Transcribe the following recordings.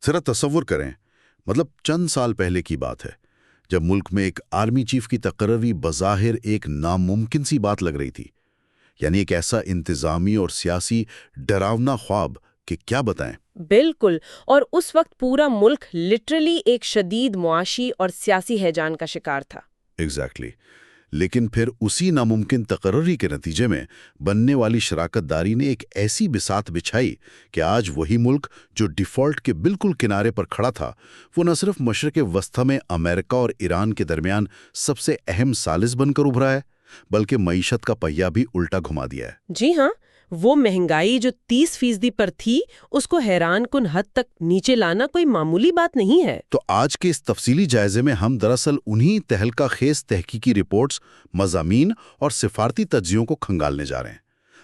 ذرا تصور کریں، مطلب چند سال پہلے کی بات ہے جب ملک میں ایک آرمی چیف کی تقرری بظاہر ایک ناممکن سی بات لگ رہی تھی، یعنی ایک ایسا انتظامی اور سیاسی ڈراونا خواب کہ کیا بتائیں۔ بالکل، اور اس وقت پورا ملک لٹرلی ایک شدید معاشی اور سیاسی ہیجان کا شکار تھا۔ ایگزیکٹلی لیکن پھر اسی ناممکن تقرری کے نتیجے میں بننے والی شراکت داری نے ایک ایسی بساط بچھائی کہ آج وہی ملک جو ڈیفالٹ کے بالکل کنارے پر کھڑا تھا، وہ نہ صرف مشرق وسطیٰ میں امریکہ اور ایران کے درمیان سب سے اہم ثالث بن کر ابھرا ہے، بلکہ معیشت کا پہیہ بھی الٹا گھما دیا ہے۔ جی ہاں، وہ مہنگائی جو 30% پر تھی، اس کو حیران کن حد تک نیچے لانا کوئی معمولی بات نہیں ہے۔ تو آج کے اس تفصیلی جائزے میں ہم دراصل انہی تہلکہ خیز تحقیقی رپورٹس، مضامین اور سفارتی تجزیوں کو کھنگالنے جا رہے ہیں۔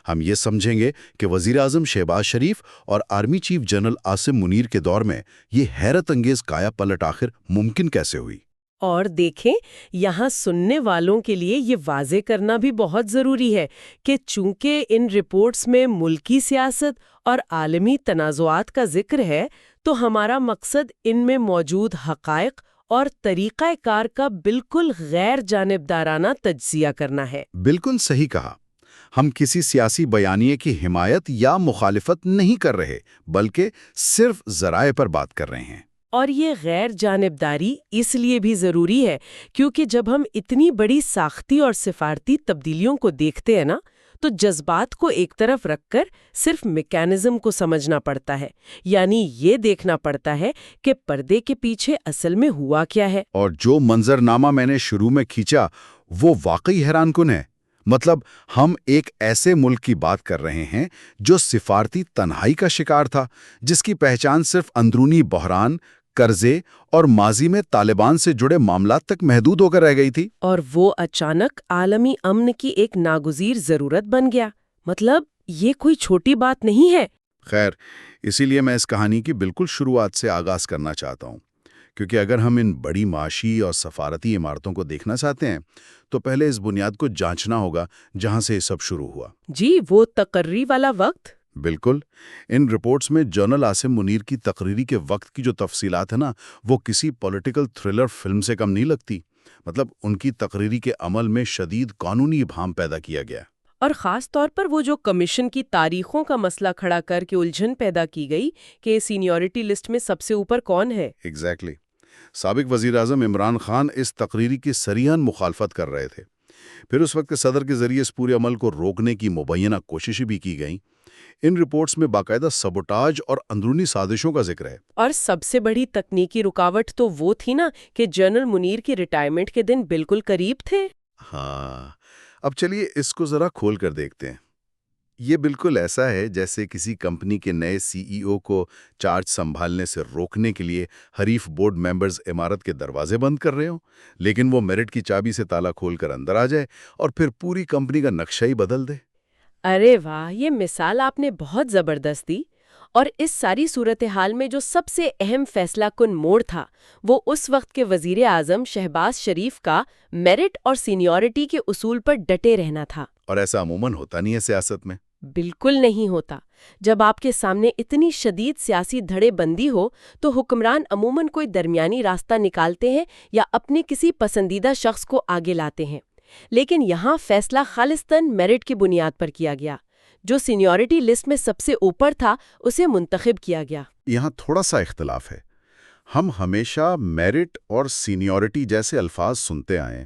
ہم یہ سمجھیں گے کہ وزیر اعظم شہباز شریف اور army chief general Asim Munir کے دور میں یہ حیرت انگیز کایا پلٹ آخر ممکن کیسے ہوئی۔ اور دیکھیں، یہاں سننے والوں کے لیے یہ واضح کرنا بھی بہت ضروری ہے کہ چونکہ ان رپورٹس میں ملکی سیاست اور عالمی تنازعات کا ذکر ہے، تو ہمارا مقصد ان میں موجود حقائق اور طریقہ کار کا بالکل غیر جانبدارانہ تجزیہ کرنا ہے۔ بالکل صحیح کہا۔ ہم کسی سیاسی بیانیے کی حمایت یا مخالفت نہیں کر رہے، بلکہ صرف ذرائع پر بات کر رہے ہیں۔ اور یہ غیر جانبداری اس لیے بھی ضروری ہے کیونکہ جب ہم اتنی بڑی ساختی اور سفارتی تبدیلیوں کو دیکھتے ہیں نا، تو جذبات کو ایک طرف رکھ کر صرف میکانزم کو سمجھنا پڑتا ہے، یعنی یہ دیکھنا پڑتا ہے کہ پردے کے پیچھے اصل میں ہوا کیا ہے۔ اور جو منظرنامہ میں نے شروع میں کھینچا وہ واقعی حیران کن ہے۔ مطلب ہم ایک ایسے ملک کی بات کر رہے ہیں جو سفارتی تنہائی کا شکار تھا، جس کی پہچان صرف اندرونی بحران، قرضے اور ماضی میں طالبان سے جڑے معاملات تک محدود ہو کر رہ گئی تھی، اور وہ اچانک عالمی امن کی ایک ناگزیر ضرورت بن گیا۔ مطلب یہ کوئی چھوٹی بات نہیں ہے۔ خیر، اسی لیے میں اس کہانی کی بالکل شروعات سے آغاز کرنا چاہتا ہوں، کیونکہ اگر ہم ان بڑی معاشی اور سفارتی عمارتوں کو دیکھنا چاہتے ہیں تو پہلے اس بنیاد کو جانچنا ہوگا جہاں سے یہ سب شروع ہوا۔ جی، وہ تقرری والا وقت۔ بالکل، ان رپورٹس میں جنرل عاصم منیر کی تقرری کے وقت کی جو تفصیلات ہیں نا، وہ کسی پولیٹیکل تھرلر فلم سے کم نہیں لگتی۔ مطلب ان کی تقرری کے عمل میں شدید قانونی ابہام پیدا کیا گیا، اور خاص طور پر وہ جو کمیشن کی تاریخوں کا مسئلہ کھڑا کر کے الجھن پیدا کی گئی کہ سینیورٹی لسٹ میں سب سے اوپر کون ہے۔ ایگزیکٹلی۔ سابق وزیر اعظم عمران خان اس تقرری کی صریحاً مخالفت کر رہے تھے، پھر اس وقت کے صدر کے ذریعے اس پورے عمل کو روکنے کی مبینہ کوششیں بھی کی گئیں۔ ان رپورٹس میں باقاعدہ سبوٹاج اور اندرونی سازشوں کا ذکر ہے۔ اور سب سے بڑی تکنیکی رکاوٹ تو وہ تھی نا کہ جنرل منیر کی ریٹائرمنٹ کے دن بالکل قریب تھے۔ ہاں، اب چلیے اس کو ذرا کھول کر دیکھتے ہیں۔ یہ بالکل ایسا ہے جیسے کسی کمپنی کے نئے CEO کو چارج سنبھالنے سے روکنے کے لیے حریف بورڈ ممبرز عمارت کے دروازے بند کر رہے ہوں، لیکن وہ میرٹ کی چابی سے تالا کھول کر اندر آ جائے اور پھر پوری کمپنی کا نقشہ ہی بدل دے۔ ارے واہ، یہ مثال آپ نے بہت زبردست دی۔ اور اس ساری صورتحال میں جو سب سے اہم فیصلہ کن موڑ تھا، وہ اس وقت کے وزیر اعظم شہباز شریف کا میرٹ اور سینیورٹی کے اصول پر ڈٹے رہنا تھا۔ اور ایسا عموماً ہوتا نہیں ہے سیاست میں۔ بالکل نہیں ہوتا۔ جب آپ کے سامنے اتنی شدید سیاسی دھڑے بندی ہو تو حکمران عموماً کوئی درمیانی راستہ نکالتے ہیں یا اپنے کسی پسندیدہ شخص کو آگے لاتے ہیں، لیکن یہاں فیصلہ خالصتاً میرٹ کی بنیاد پر کیا گیا۔ جو سینیورٹی لسٹ میں سب سے اوپر تھا اسے منتخب کیا گیا۔ یہاں تھوڑا سا اختلاف ہے۔ ہم ہمیشہ میرٹ اور سینیورٹی جیسے الفاظ سنتے آئے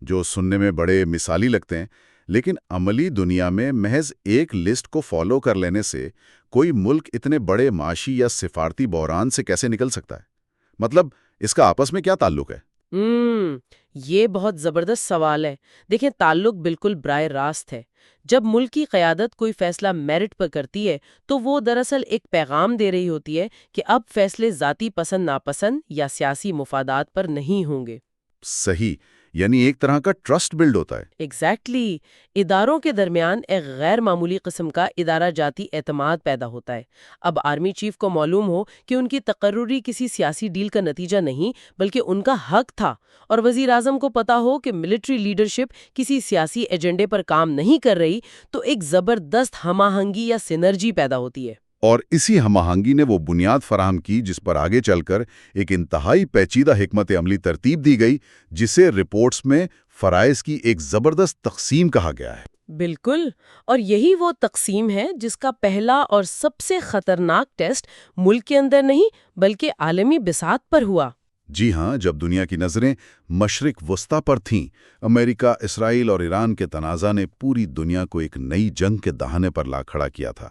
جو سننے میں بڑے مثالی لگتے ہیں، لیکن عملی دنیا میں محض ایک لسٹ کو فالو کر لینے سے کوئی ملک اتنے بڑے معاشی یا سفارتی بحران سے کیسے نکل سکتا ہے؟ مطلب اس کا آپس میں کیا تعلق ہے؟ یہ بہت زبردست سوال ہے۔ دیکھیں، تعلق بالکل براہ راست ہے۔ جب ملک کی قیادت کوئی فیصلہ میرٹ پر کرتی ہے تو وہ دراصل ایک پیغام دے رہی ہوتی ہے کہ اب فیصلے ذاتی پسند ناپسند یا سیاسی مفادات پر نہیں ہوں گے۔ صحیح، یعنی ایک طرح کا ٹرسٹ بلڈ ہوتا ہے۔ ایگزیکٹلی، اداروں کے درمیان ایک غیر معمولی قسم کا ادارہ جاتی اعتماد پیدا ہوتا ہے۔ اب آرمی چیف کو معلوم ہو کہ ان کی تقرری کسی سیاسی ڈیل کا نتیجہ نہیں بلکہ ان کا حق تھا، اور وزیر اعظم کو پتا ہو کہ ملٹری لیڈرشپ کسی سیاسی ایجنڈے پر کام نہیں کر رہی، تو ایک زبردست ہم آہنگی یا سینرجی پیدا ہوتی ہے۔ اور اسی ہم آہنگی نے وہ بنیاد فراہم کی جس پر آگے چل کر ایک انتہائی پیچیدہ حکمت عملی ترتیب دی گئی، جسے رپورٹس میں فرائض کی ایک زبردست تقسیم کہا گیا ہے۔ بالکل، اور یہی وہ تقسیم ہے جس کا پہلا اور سب سے خطرناک ٹیسٹ ملک کے اندر نہیں بلکہ عالمی بساط پر ہوا۔ جی ہاں، جب دنیا کی نظریں مشرق وسطیٰ پر تھیں، امریکہ، اسرائیل اور ایران کے تنازع نے پوری دنیا کو ایک نئی جنگ کے دہانے پر لا کھڑا کیا تھا،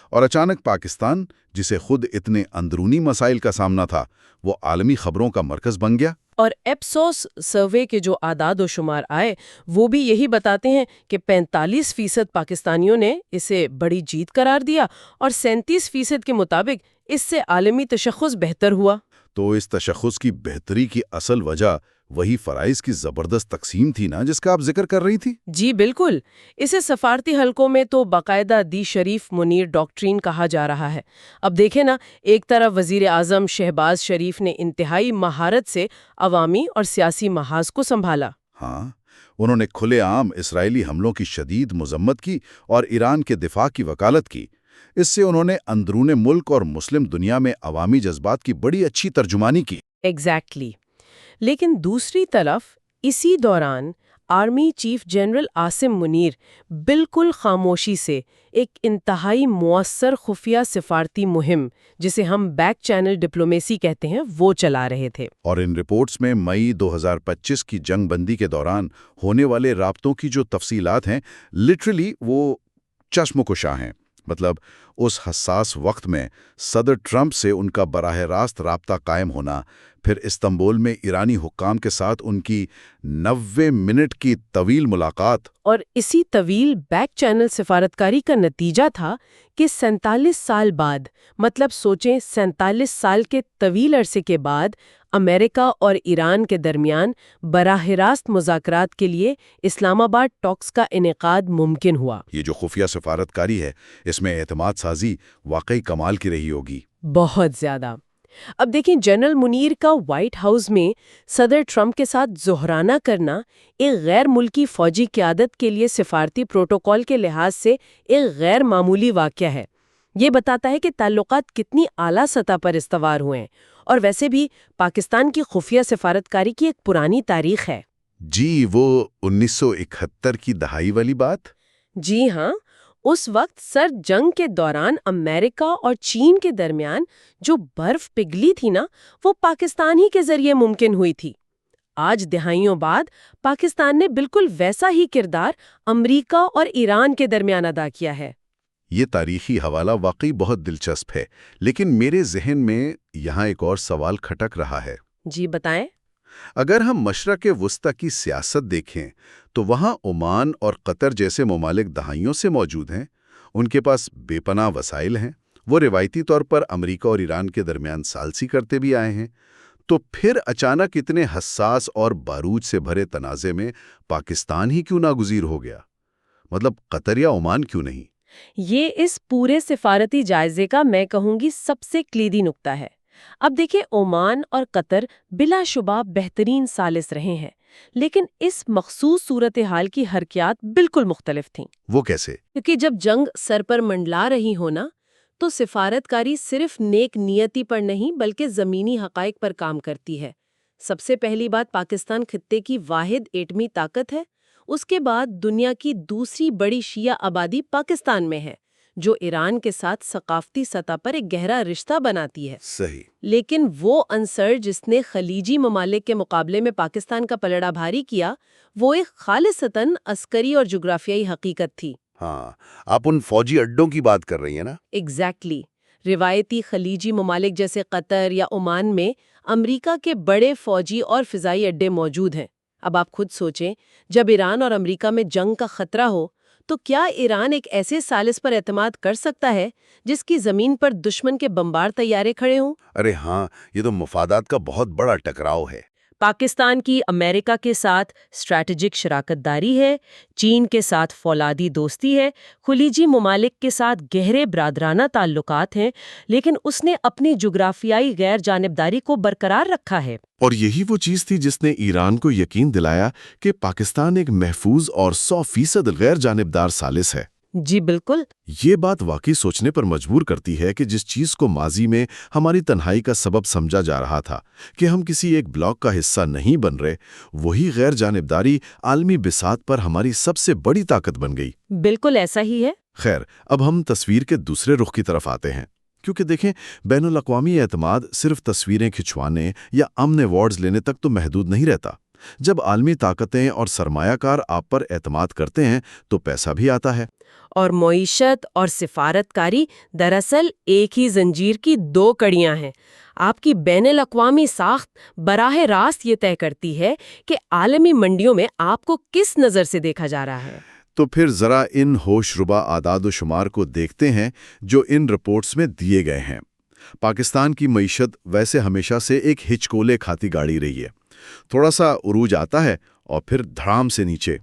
اور اچانک پاکستان، جسے خود اتنے اندرونی مسائل کا سامنا تھا، وہ عالمی خبروں کا مرکز بن گیا۔ اور ایپسوس سروے کے جو اعداد و شمار آئے وہ بھی یہی بتاتے ہیں کہ 45% پاکستانیوں نے اسے بڑی جیت قرار دیا اور 37% کے مطابق اس سے عالمی تشخص بہتر ہوا۔ تو اس تشخص کی بہتری کی اصل وجہ وہی فرائض کی زبردست تقسیم تھی نا، جس کا آپ ذکر کر رہی تھی؟ جی بالکل، اسے سفارتی حلقوں میں تو باقاعدہ دی شریف منیر ڈاکٹرین کہا جا رہا ہے۔ اب دیکھیں نا، ایک طرف وزیر اعظم شہباز شریف نے انتہائی مہارت سے عوامی اور سیاسی محاذ کو سنبھالا۔ ہاں، انہوں نے کھلے عام اسرائیلی حملوں کی شدید مذمت کی اور ایران کے دفاع کی وکالت کی۔ اس سے انہوں نے اندرون ملک اور مسلم دنیا میں عوامی جذبات کی بڑی اچھی ترجمانی کی۔ ایگزیکٹلی۔ لیکن دوسری طرف اسی دوران army chief general Asim Munir بالکل خاموشی سے ایک انتہائی مؤثر خفیہ سفارتی مہم، جسے ہم بیک چینل ڈپلومیسی کہتے ہیں، وہ چلا رہے تھے۔ اور ان رپورٹس میں مئی 2025 کی جنگ بندی کے دوران ہونے والے رابطوں کی جو تفصیلات ہیں، لٹرلی وہ چشم کشاں ہیں۔ مطلب اس حساس وقت میں صدر ٹرمپ سے ان کا براہ راست رابطہ قائم ہونا، پھر استنبول میں ایرانی حکام کے ساتھ ان کی 90 منٹ کی طویل ملاقات، اور اسی طویل بیک چینل سفارتکاری کا نتیجہ تھا کہ 47 سال بعد، مطلب سوچیں 47 سال کے طویل عرصے کے بعد، امریکہ اور ایران کے درمیان براہ راست مذاکرات کے لیے اسلام آباد ٹاکس کا انعقاد ممکن ہوا۔ یہ جو خفیہ سفارتکاری ہے، اس میں اعتماد سازی واقعی کمال کی رہی ہوگی۔ بہت زیادہ۔ اب دیکھیں، جنرل منیر کا وائٹ ہاؤس میں صدر ٹرمپ کے ساتھ ظہرانہ کرنا ایک غیر ملکی فوجی قیادت کے لیے سفارتی پروٹوکول کے لحاظ سے ایک غیر معمولی واقعہ ہے۔ یہ بتاتا ہے کہ تعلقات کتنی اعلیٰ سطح پر استوار ہوئے ہیں، اور ویسے بھی پاکستان کی خفیہ سفارتکاری کی ایک پرانی تاریخ ہے۔ جی، وہ 1971 کی دہائی والی بات؟ جی ہاں، اس وقت سرد جنگ کے دوران امریکہ اور چین کے درمیان جو برف پگھلی تھی نا، وہ پاکستان ہی کے ذریعے ممکن ہوئی تھی۔ آج دہائیوں بعد پاکستان نے بالکل ویسا ہی کردار امریکہ اور ایران کے درمیان ادا کیا ہے۔ یہ تاریخی حوالہ واقعی بہت دلچسپ ہے، لیکن میرے ذہن میں یہاں ایک اور سوال کھٹک رہا ہے۔ جی بتائیں۔ اگر ہم مشرق وسطیٰ کی سیاست دیکھیں تو وہاں عمان اور قطر جیسے ممالک دہائیوں سے موجود ہیں، ان کے پاس بے پناہ وسائل ہیں، وہ روایتی طور پر امریکہ اور ایران کے درمیان ثالثی کرتے بھی آئے ہیں، تو پھر اچانک اتنے حساس اور باروج سے بھرے تنازع میں پاکستان ہی کیوں ناگزیر ہو گیا؟ مطلب قطر یا عمان کیوں نہیں؟ یہ اس پورے سفارتی جائزے کا میں کہوں گی سب سے کلیدی نقطہ ہے۔ اب دیکھیں، عمان اور قطر بلا شبہ بہترین ثالث رہے ہیں، لیکن اس مخصوص صورتحال کی حرکیات بالکل مختلف تھیں۔ وہ کیسے؟ کیونکہ جب جنگ سر پر منڈلا رہی ہونا، تو سفارتکاری صرف نیک نیتی پر نہیں بلکہ زمینی حقائق پر کام کرتی ہے۔ سب سے پہلی بات، پاکستان خطے کی واحد ایٹمی طاقت ہے۔ اس کے بعد دنیا کی دوسری بڑی شیعہ آبادی پاکستان میں ہے، جو ایران کے ساتھ ثقافتی سطح پر ایک گہرا رشتہ بناتی ہے۔ صحیح۔ لیکن وہ عنصر جس نے خلیجی ممالک کے مقابلے میں پاکستان کا پلڑا بھاری کیا، وہ ایک خالصتاً عسکری اور جغرافیائی حقیقت تھی۔ ہاں، آپ ان فوجی اڈوں کی بات کر رہی ہیں نا؟ ایگزیکٹلی۔ روایتی خلیجی ممالک جیسے قطر یا عمان میں امریکہ کے بڑے فوجی اور فضائی اڈے موجود ہیں۔ اب آپ خود سوچیں، جب ایران اور امریکہ میں جنگ کا خطرہ ہو، تو کیا ایران ایک ایسے ثالث پر اعتماد کر سکتا ہے جس کی زمین پر دشمن کے بمبار طیارے کھڑے ہوں؟ ارے ہاں، یہ تو مفادات کا بہت بڑا ٹکراؤ ہے۔ پاکستان کی امریکہ کے ساتھ اسٹریٹجک شراکت داری ہے، چین کے ساتھ فولادی دوستی ہے، خلیجی ممالک کے ساتھ گہرے برادرانہ تعلقات ہیں، لیکن اس نے اپنی جغرافیائی غیر جانبداری کو برقرار رکھا ہے۔ اور یہی وہ چیز تھی جس نے ایران کو یقین دلایا کہ پاکستان ایک محفوظ اور 100% غیر جانبدار ثالث ہے۔ جی بالکل. یہ بات واقعی سوچنے پر مجبور کرتی ہے کہ جس چیز کو ماضی میں ہماری تنہائی کا سبب سمجھا جا رہا تھا کہ ہم کسی ایک بلاک کا حصہ نہیں بن رہے، وہی غیر جانبداری عالمی بساط پر ہماری سب سے بڑی طاقت بن گئی. بالکل ایسا ہی ہے. خیر، اب ہم تصویر کے دوسرے رخ کی طرف آتے ہیں، کیونکہ دیکھیں، بین الاقوامی اعتماد صرف تصویریں کھنچوانے یا امن ایوارڈز لینے تک تو محدود نہیں رہتا. جب عالمی طاقتیں اور سرمایہ کار آپ پر اعتماد کرتے ہیں تو پیسہ بھی آتا ہے. اور معیشت اور سفارت کاری دراصل ایک ہی زنجیر کی دو کڑیاں ہیں. آپ کی بین الاقوامی ساخت براہ راست یہ طے کرتی ہے کہ عالمی منڈیوں میں آپ کو کس نظر سے دیکھا جا رہا ہے. تو پھر ذرا ان ہوش ربا اعداد و شمار کو دیکھتے ہیں جو ان رپورٹس میں دیے گئے ہیں. پاکستان کی معیشت ویسے ہمیشہ سے ایک ہچکولے کھاتی گاڑی رہی ہے. تھوڑا سا عروج آتا ہے اور پھر دھڑام سے نیچے،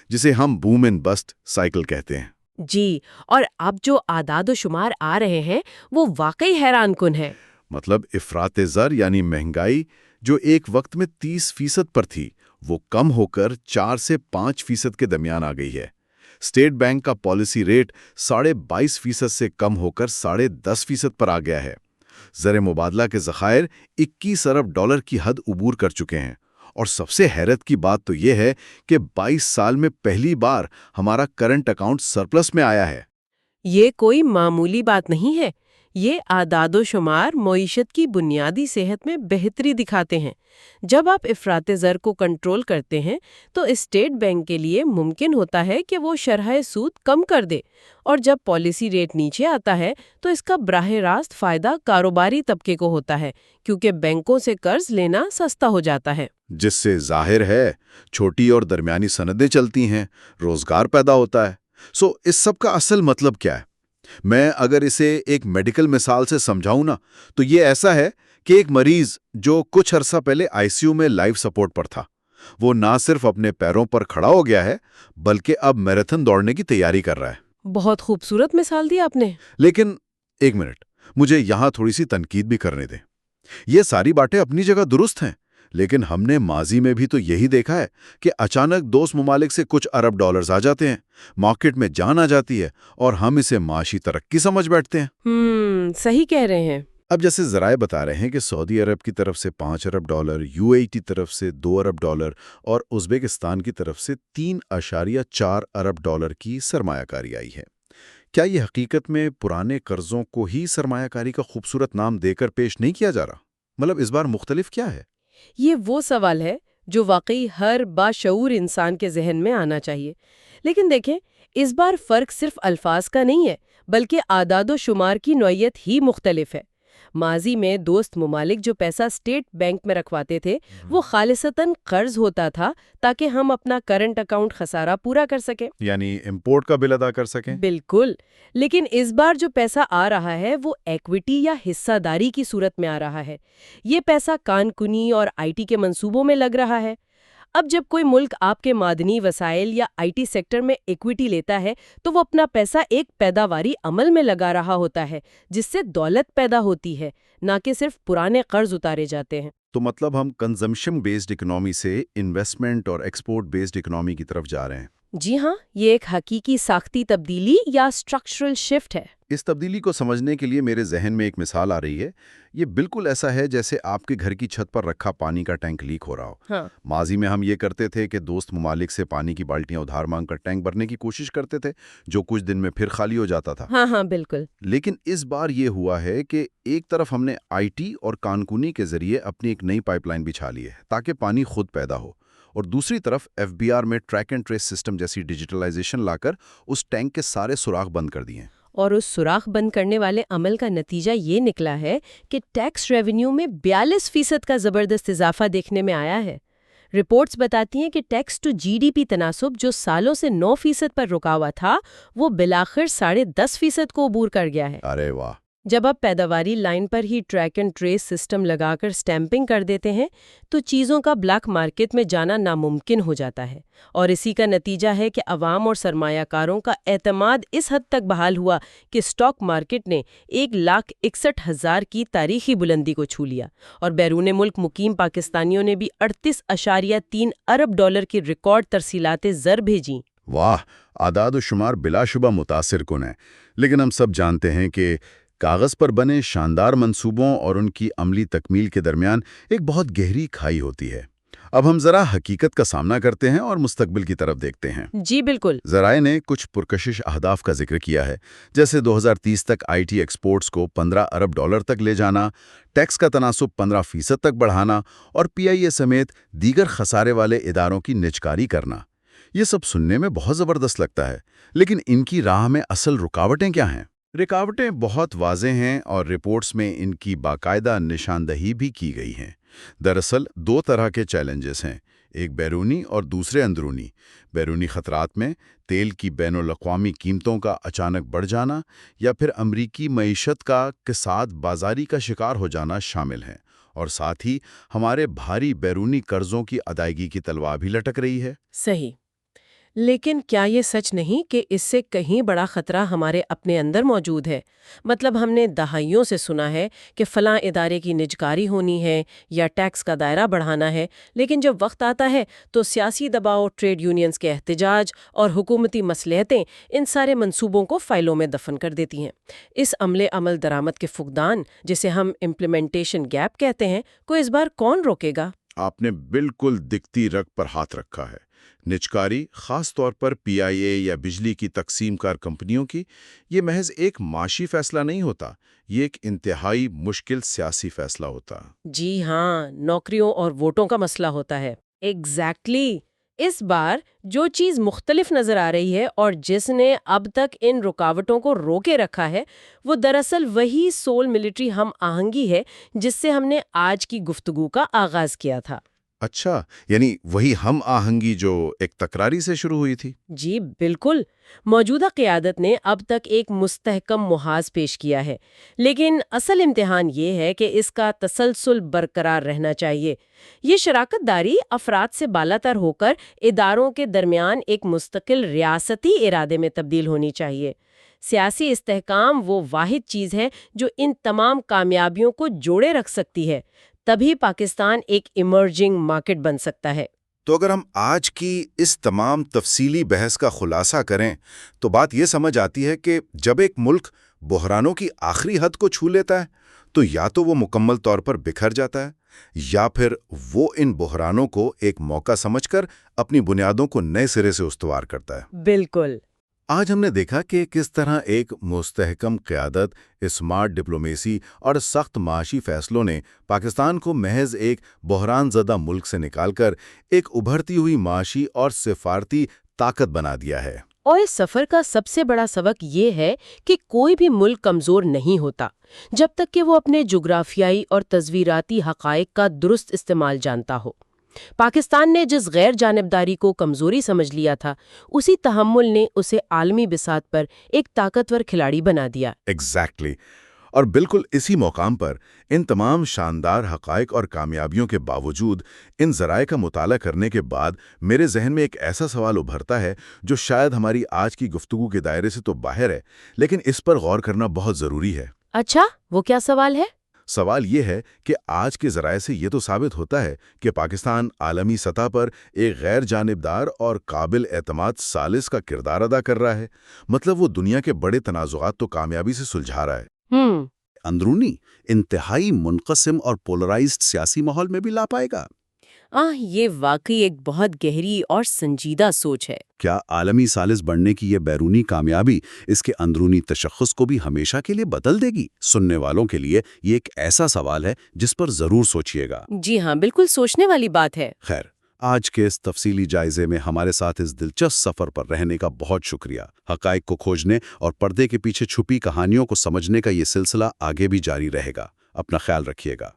جسے ہم بوم اینڈ بسٹ سائیکل کہتے ہیں. جی، اور اب جو اعداد و شمار آ رہے ہیں وہ واقعی حیران کن ہے. مطلب افراط زر یعنی مہنگائی جو ایک وقت میں 30% پر تھی، وہ کم ہو کر 4 سے 5% کے درمیان آ گئی ہے. اسٹیٹ بینک کا پالیسی ریٹ 22.5% سے کم ہو کر 10.5% پر آ گیا ہے. زر مبادلہ کے ذخائر 21 ارب ڈالر کی حد عبور کر چکے ہیں. اور سب سے حیرت کی بات تو یہ ہے کہ 22 سال میں پہلی بار ہمارا کرنٹ اکاؤنٹ سرپلس میں آیا ہے. یہ کوئی معمولی بات نہیں ہے. یہ اعداد و شمار معیشت کی بنیادی صحت میں بہتری دکھاتے ہیں. جب آپ افراط زر کو کنٹرول کرتے ہیں تو اسٹیٹ بینک کے لیے ممکن ہوتا ہے کہ وہ شرح سود کم کر دے، اور جب پالیسی ریٹ نیچے آتا ہے تو اس کا براہ راست فائدہ کاروباری طبقے کو ہوتا ہے، کیونکہ بینکوں سے قرض لینا سستا ہو جاتا ہے. جس سے ظاہر ہے چھوٹی اور درمیانی سندیں چلتی ہیں، روزگار پیدا ہوتا ہے. اس سب کا اصل مطلب کیا ہے؟ میں اگر اسے ایک میڈیکل مثال سے سمجھاؤں نا، تو یہ ایسا ہے کہ ایک مریض جو کچھ عرصہ پہلے ICU میں لائف سپورٹ پر تھا، وہ نہ صرف اپنے پیروں پر کھڑا ہو گیا ہے بلکہ اب میراتھن دوڑنے کی تیاری کر رہا ہے. بہت خوبصورت مثال دی آپ نے. لیکن ایک منٹ، مجھے یہاں تھوڑی سی تنقید بھی کرنے دیں. یہ ساری باتیں اپنی جگہ درست ہیں، لیکن ہم نے ماضی میں بھی تو یہی دیکھا ہے کہ اچانک دوست ممالک سے کچھ ارب ڈالرز آ جاتے ہیں، مارکیٹ میں جان آ جاتی ہے اور ہم اسے معاشی ترقی سمجھ بیٹھتے ہیں. صحیح کہہ رہے ہیں. اب جیسے ذرائع بتا رہے ہیں کہ سعودی عرب کی طرف سے 5 ارب ڈالر، UAE کی طرف سے 2 ارب ڈالر اور ازبکستان کی طرف سے 3.4 ارب ڈالر کی سرمایہ کاری آئی ہے. کیا یہ حقیقت میں پرانے قرضوں کو ہی سرمایہ کاری کا خوبصورت نام دے کر پیش نہیں کیا جا رہا؟ مطلب اس بار مختلف کیا ہے؟ یہ وہ سوال ہے جو واقعی ہر باشعور انسان کے ذہن میں آنا چاہیے. لیکن دیکھیں، اس بار فرق صرف الفاظ کا نہیں ہے، بلکہ اعداد و شمار کی نوعیت ہی مختلف ہے. ماضی میں دوست ممالک جو پیسہ اسٹیٹ بینک میں رکھواتے تھے وہ خالصتاً قرض ہوتا تھا تاکہ ہم اپنا کرنٹ اکاؤنٹ خسارہ پورا کر سکیں، یعنی امپورٹ کا بل ادا کر سکیں. بالکل. لیکن اس بار جو پیسہ آ رہا ہے وہ ایکویٹی یا حصہ داری کی صورت میں آ رہا ہے. یہ پیسہ کان کنی اور IT کے منصوبوں میں لگ رہا ہے. اب جب کوئی ملک آپ کے معدنی وسائل یا IT سیکٹر میں ایکویٹی لیتا ہے تو وہ اپنا پیسہ ایک پیداواری عمل میں لگا رہا ہوتا ہے جس سے دولت پیدا ہوتی ہے، نہ کہ صرف پرانے قرض اتارے جاتے ہیں. تو مطلب ہم کنزمپشن بیسڈ اکنامی سے انویسٹمنٹ اور ایکسپورٹ بیسڈ اکنامی کی طرف جا رہے ہیں. جی ہاں، یہ ایک حقیقی ساختی تبدیلی یا اسٹرکچرل شفٹ ہے. اس تبدیلی کو سمجھنے کے لیے میرے ذہن میں ایک مثال آ رہی ہے. یہ بالکل ایسا ہے جیسے آپ کے گھر کی چھت پر رکھا پانی کا ٹینک لیک ہو رہا ہو. ہاں. ماضی میں ہم یہ کرتے تھے کہ دوست ممالک سے پانی کی بالٹیاں ادھار مانگ کر ٹینک بھرنے کی کوشش کرتے تھے، جو کچھ دن میں پھر خالی ہو جاتا تھا. ہاں بالکل. لیکن اس بار یہ ہوا ہے کہ ایک طرف ہم نے IT اور کانکونی کے ذریعے اپنی ایک نئی پائپ لائن بچھا لی ہے تاکہ پانی خود پیدا ہو، اور دوسری طرف FBR میں ٹریک اینڈ ٹریس سسٹم جیسی ڈیجیٹلائزیشن لا کر اس ٹینک کے سارے سوراخ بند کر دیے ہیں. اور اس سوراخ بند کرنے والے عمل کا نتیجہ یہ نکلا ہے کہ ٹیکس ریونیو میں 42% کا زبردست اضافہ دیکھنے میں آیا ہے. رپورٹس بتاتی ہیں کہ ٹیکس ٹو GDP تناسب جو سالوں سے 9% پر رکا ہوا تھا وہ بالآخر 10.5% کو عبور کر گیا ہے. ارے واہ! جب آپ پیداواری لائن پر ہی ٹریک اینڈ ٹریس سسٹم لگا کر سٹیمپنگ کر دیتے ہیں تو چیزوں کا بلیک مارکیٹ میں جانا ناممکن ہو جاتا ہے، اور اسی کا نتیجہ ہے کہ عوام اور سرمایہ کاروں کا اعتماد اس حد تک بحال ہوا کہ اسٹاک مارکیٹ نے 1,61,000 کی تاریخی بلندی کو چھو لیا، اور بیرون ملک مقیم پاکستانیوں نے بھی 38.3 ارب ڈالر کی ریکارڈ ترسیلات زر بھیجیں. واہ، اعداد و شمار بلا شبہ متاثر کن ہیں، لیکن ہم سب جانتے ہیں کہ کاغذ پر بنے شاندار منصوبوں اور ان کی عملی تکمیل کے درمیان ایک بہت گہری کھائی ہوتی ہے۔ اب ہم ذرا حقیقت کا سامنا کرتے ہیں اور مستقبل کی طرف دیکھتے ہیں۔ جی بالکل۔ ذرائع نے کچھ پرکشش اہداف کا ذکر کیا ہے، جیسے 2030 تک آئی ٹی ایکسپورٹس کو $15 ارب تک لے جانا، ٹیکس کا تناسب 15% تک بڑھانا اور پی آئی اے سمیت دیگر خسارے والے اداروں کی نجکاری کرنا۔ یہ سب سننے میں بہت زبردست لگتا ہے، لیکن ان کی راہ میں اصل رکاوٹیں کیا ہیں؟ رکاوٹیں بہت واضح ہیں اور رپورٹس میں ان کی باقاعدہ نشاندہی بھی کی گئی ہیں۔ دراصل 2 طرح کے چیلنجز ہیں، ایک بیرونی اور دوسرے اندرونی۔ بیرونی خطرات میں تیل کی بین الاقوامی قیمتوں کا اچانک بڑھ جانا یا پھر امریکی معیشت کا کساد بازاری کا شکار ہو جانا شامل ہیں، اور ساتھ ہی ہمارے بھاری بیرونی قرضوں کی ادائیگی کی تلوار بھی لٹک رہی ہے۔ صحیح۔ لیکن کیا یہ سچ نہیں کہ اس سے کہیں بڑا خطرہ ہمارے اپنے اندر موجود ہے؟ مطلب ہم نے دہائیوں سے سنا ہے کہ فلاں ادارے کی نجکاری ہونی ہے یا ٹیکس کا دائرہ بڑھانا ہے، لیکن جب وقت آتا ہے تو سیاسی دباؤ، ٹریڈ یونینز کے احتجاج اور حکومتی مصلحتیں ان سارے منصوبوں کو فائلوں میں دفن کر دیتی ہیں۔ اس عمل درآمد کے فقدان، جسے ہم امپلیمنٹیشن گیپ کہتے ہیں، کو اس بار کون روکے گا؟ آپ نے بالکل دکھتی رگ پر ہاتھ رکھا ہے۔ نجکاری، خاص طور پر پی آئی اے یا بجلی کی تقسیم کار کمپنیوں کی، یہ محض ایک معاشی فیصلہ نہیں ہوتا، یہ ایک انتہائی مشکل سیاسی فیصلہ ہوتا۔ جی ہاں، نوکریوں اور ووٹوں کا مسئلہ ہوتا ہے۔ ایگزیکٹلی۔ اس بار جو چیز مختلف نظر آ رہی ہے اور جس نے اب تک ان رکاوٹوں کو روکے رکھا ہے، وہ دراصل وہی سول ملٹری ہم آہنگی ہے جس سے ہم نے آج کی گفتگو کا آغاز کیا تھا۔ اچھا، یعنی وہی ہم آہنگی جو ایک تکراری سے شروع ہوئی تھی؟ جی بالکل۔ موجودہ قیادت نے اب تک ایک مستحکم محاذ پیش کیا ہے، لیکن اصل امتحان یہ ہے کہ اس کا تسلسل برقرار رہنا چاہیے۔ یہ شراکت داری افراد سے بالاتر ہو کر اداروں کے درمیان ایک مستقل ریاستی ارادے میں تبدیل ہونی چاہیے۔ سیاسی استحکام وہ واحد چیز ہے جو ان تمام کامیابیوں کو جوڑے رکھ سکتی ہے، تبھی پاکستان ایک ایمرجنگ مارکیٹ بن سکتا ہے۔ تو اگر ہم آج کی اس تمام تفصیلی بحث کا خلاصہ کریں تو بات یہ سمجھ آتی ہے کہ جب ایک ملک بحرانوں کی آخری حد کو چھو لیتا ہے تو یا تو وہ مکمل طور پر بکھر جاتا ہے یا پھر وہ ان بحرانوں کو ایک موقع سمجھ کر اپنی بنیادوں کو نئے سرے سے استوار کرتا ہے۔ بالکل۔ آج ہم نے دیکھا کہ کس طرح ایک مستحکم قیادت، اسمارٹ ڈپلومیسی اور سخت معاشی فیصلوں نے پاکستان کو محض ایک بحران زدہ ملک سے نکال کر ایک ابھرتی ہوئی معاشی اور سفارتی طاقت بنا دیا ہے۔ اور اس سفر کا سب سے بڑا سبق یہ ہے کہ کوئی بھی ملک کمزور نہیں ہوتا جب تک کہ وہ اپنے جغرافیائی اور تصویراتی حقائق کا درست استعمال جانتا ہو۔ پاکستان نے جس غیر جانبداری کو کمزوری سمجھ لیا تھا، اسی تحمل نے اسے عالمی بساط پر ایک طاقتور کھلاڑی بنا دیا۔ ایگزیکٹلی۔ اور بالکل اسی مقام پر ان تمام شاندار حقائق اور کامیابیوں کے باوجود ان ذرائع کا مطالعہ کرنے کے بعد میرے ذہن میں ایک ایسا سوال ابھرتا ہے جو شاید ہماری آج کی گفتگو کے دائرے سے تو باہر ہے، لیکن اس پر غور کرنا بہت ضروری ہے۔ اچھا، وہ کیا سوال ہے؟ سوال یہ ہے کہ آج کے ذرائع سے یہ تو ثابت ہوتا ہے کہ پاکستان عالمی سطح پر ایک غیر جانبدار اور قابل اعتماد ثالث کا کردار ادا کر رہا ہے، مطلب وہ دنیا کے بڑے تنازعات تو کامیابی سے سلجھا رہا ہے۔ اندرونی انتہائی منقسم اور پولرائزڈ سیاسی ماحول میں بھی لا پائے گا۔ یہ واقعی ایک بہت گہری اور سنجیدہ سوچ ہے۔ کیا عالمی ثالث بننے کی یہ بیرونی کامیابی اس کے اندرونی تشخص کو بھی ہمیشہ کے لیے بدل دے گی؟ سننے والوں کے لیے یہ ایک ایسا سوال ہے جس پر ضرور سوچئے گا۔ جی ہاں، بالکل سوچنے والی بات ہے۔ خیر، آج کے اس تفصیلی جائزے میں ہمارے ساتھ اس دلچسپ سفر پر رہنے کا بہت شکریہ۔ حقائق کو کھوجنے اور پردے کے پیچھے چھپی کہانیوں کو سمجھنے کا یہ سلسلہ آگے بھی جاری رہے گا۔ اپنا خیال رکھیے گا۔